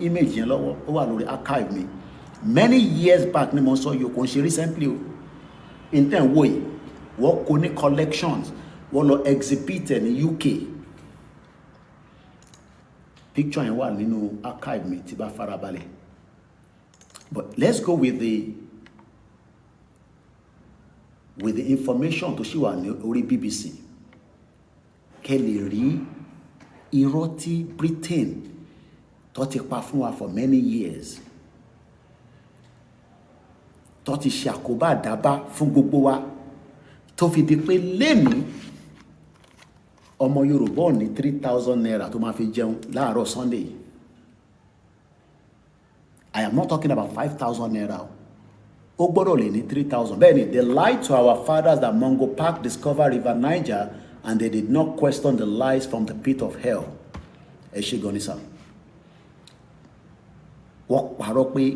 image yẹn lọ́wọ́ ó wà lórí archive mi many years back ni mo sọ yìí kò ń ṣe recently o intent wo yìí wọ́n kó ní collections wọ́n lọ exhibit ẹ̀ ní UK picture yẹn wà nínú archive mi tí bá farabalẹ̀ but let's go with the information tó ṣì wà ní orí BBC kẹ́ lè rí irọ́ tí Britain tó ti pa fún wa for many years tó ti ṣe àkóbá àdábá fún gbogbo wa tó fi di pé lẹ́ni ọmọ Yorùbá ò ní 3,000 naira tó máa fi jẹun láàárọ̀ Sunday. I am not talking about 5,000 naira. Ó gbọ́dọ̀ lè ní 3,000. Bẹ́ẹ̀ni, they lied to our fathers that Mungo Park discovered River Niger and they did not question the lies from the pit of hell. Ẹ ṣé gan ni sir. Wọ́n parọ́ pé